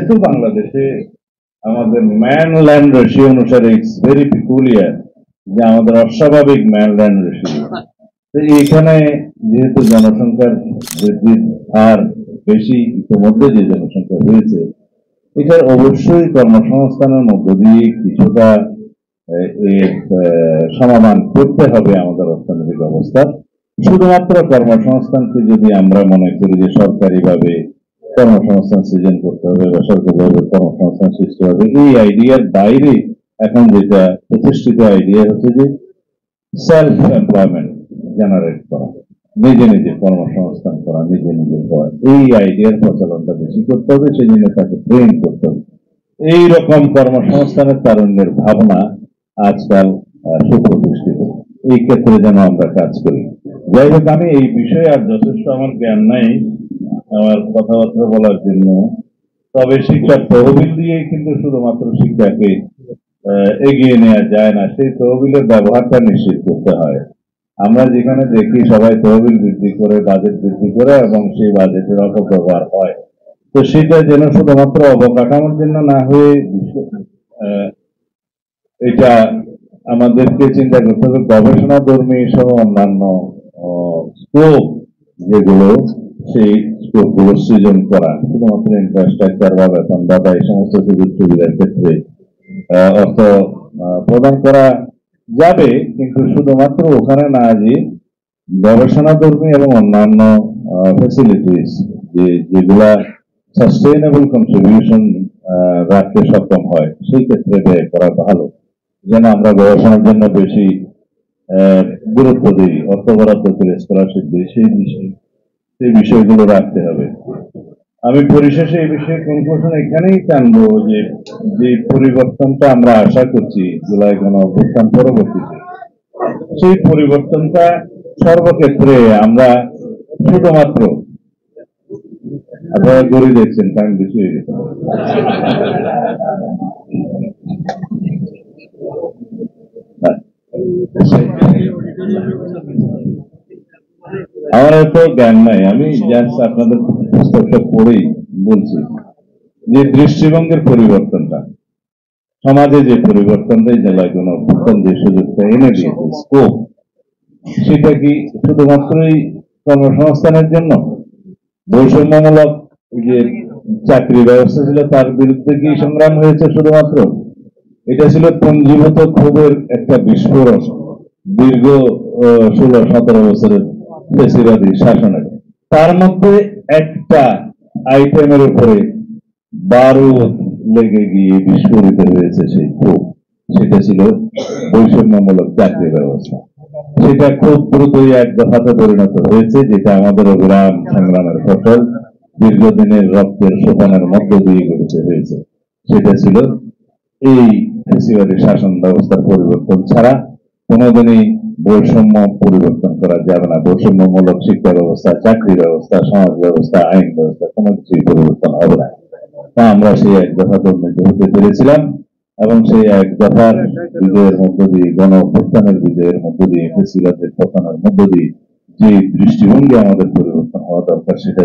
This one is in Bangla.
যেহেতু বাংলাদেশে আমাদের ম্যান ল্যান্ড রেশিও অনুসারে ইটস ভেরি পিকুলিয়ার যে আমাদের অস্বাভাবিক ম্যান ল্যান্ড রেশিও। তো এইখানে যেহেতু জনসংখ্যার বৃদ্ধির হার বেশি, ইতিমধ্যে যে জনসংখ্যা হয়েছে, এটার অবশ্যই কর্মসংস্থানের মধ্য দিয়ে কিছুটা এর সমাধান করতে হবে আমাদের অর্থনৈতিক অবস্থা। শুধুমাত্র কর্মসংস্থানকে যদি আমরা মনে করি যে সরকারিভাবে কর্মসংস্থান সৃজন করতে হবে, বেসরকারিভাবে কর্মসংস্থান সৃষ্টি হবে, এই আইডিয়ার বাইরে এখন যেটা প্রতিষ্ঠিত আইডিয়া হচ্ছে যে সেলফ এমপ্লয়মেন্ট জেনারেট করা, নিজে নিজে কর্মসংস্থান করা, নিজে নিজে করা, এই আইডিয়ার প্রচলনটা বেশি করতে হবে। সেই জন্য তাকে ট্রেন করতে হবে। এইরকম কর্মসংস্থানের তারুণ্যের ভাবনা আজকাল সুপ্রতিষ্ঠিত। এই ক্ষেত্রে যেন আমরা কাজ করি। যাই হোক, আমি এই বিষয়ে আর যথেষ্ট আমার জ্ঞান নাই আমার কথাবার্তা বলার জন্য। তবে শিক্ষার তহবিল দিয়েই কিন্তু শুধুমাত্র শিক্ষাকে এগিয়ে নেওয়া যায় না, সেই তহবিলের ব্যবহারটা নিশ্চিত করতে হয়। আমরা যেখানে দেখি সবাই তহবিল বৃদ্ধি করে, বাজেট বৃদ্ধি করে এবং সেই বাজেটের অপব্যবহার হয়, তো সেটা যেন শুধুমাত্র অবকাঠামোর জন্য না হয়ে এটা আমাদেরকে চিন্তা করতে হবে গবেষণা ধর্মী সহ অন্যান্য স্কোপ যেগুলো, সেই স্কোপ গুলো সৃজন করা। শুধুমাত্র ইনফ্রাস্ট্রাকচার বা বেতন দাতা এই সমস্ত সুযোগ সুবিধার ক্ষেত্রে অর্থ প্রদান করা যাবে, কিন্তু শুধুমাত্র ওখানে না যে গবেষণা ধর্মী এবং অন্যান্য ফ্যাসিলিটিস যেগুলা সাস্টেইনেবল কন্ট্রিবিউশন রাখতে সক্ষম হয়, সেই ক্ষেত্রে ব্যয় করা ভালো। যেন আমরা গবেষণার জন্য বেশি গুরুত্ব দিই, অর্থ বরাদ্দ করে স্কলারশিপ দিই, সেই বিষয়গুলো রাখতে হবে। আমি পরিশেষে এই বিষয়ে কনক্লুশন এখানেই টানবো যে যে পরিবর্তনটা আমরা আশা করছি জুলাই গণঅভ্যুত্থান পরবর্তীতে, সেই পরিবর্তনটা সর্বক্ষেত্রে আমরা শুধুমাত্র, আপনারা গড়ি দেখছেন টাইম বেশি হয়ে গেছে, আমার এত জ্ঞান নাই, আমি জাস্ট আপনাদের পুস্তকটা পড়েই বলছি যে দৃষ্টিভঙ্গির পরিবর্তনটা, সমাজে যে পরিবর্তনটা জেলায় কোনো অভ্যুত্থান যে সুযোগটা এনে দিয়েছে, স্কোপ, সেটা কি শুধুমাত্রই কর্মসংস্থানের জন্য? বৈষম্যমূলক যে চাকরি ব্যবস্থা ছিল তার বিরুদ্ধে কি সংগ্রাম হয়েছে শুধুমাত্র? এটা ছিল পুঞ্জীভূত ক্ষোভের একটা বিস্ফোরণ দীর্ঘ 16-17 বছরের ফ্যাসিবাদী শাসনের। তার মধ্যে একটা আইটেমের উপরে বারুদ লেগে গিয়ে বিস্ফোরিত হয়েছে সেই ক্ষোভ, সেটা ছিল বৈষম্যমূলক চাকরি ব্যবস্থা। সেটা খুব দ্রুতই এক দফাতে পরিণত হয়েছে, যেটা আমাদের অবিরাম সংগ্রামের ফসল, দীর্ঘদিনের রক্তের শোষণের মধ্য দিয়ে গঠিত হয়েছে। সেটা ছিল এই ফ্যাসিবাদী শাসন ব্যবস্থার পরিবর্তন ছাড়া কোনোদিনই বৈষম্য পরিবর্তন করা যাবে না। বৈষম্যমূলক শিক্ষা ব্যবস্থা, চাকরি ব্যবস্থা, সমাজ ব্যবস্থা, আইন ব্যবস্থা কোনো কিছুই পরিবর্তন হবে না। তা আমরা সেই এক দফা উন্নীত হতে পেরেছিলাম এবং সেই এক দফার বিজয়ের মধ্য দিয়ে, গণ অভ্যুত্থানের বিজয়ের মধ্য দিয়ে, ফ্যাসিবাদের পতনের মধ্য দিয়ে যে দৃষ্টিভঙ্গি আমাদের পরিবর্তন হওয়া দরকার, সেটা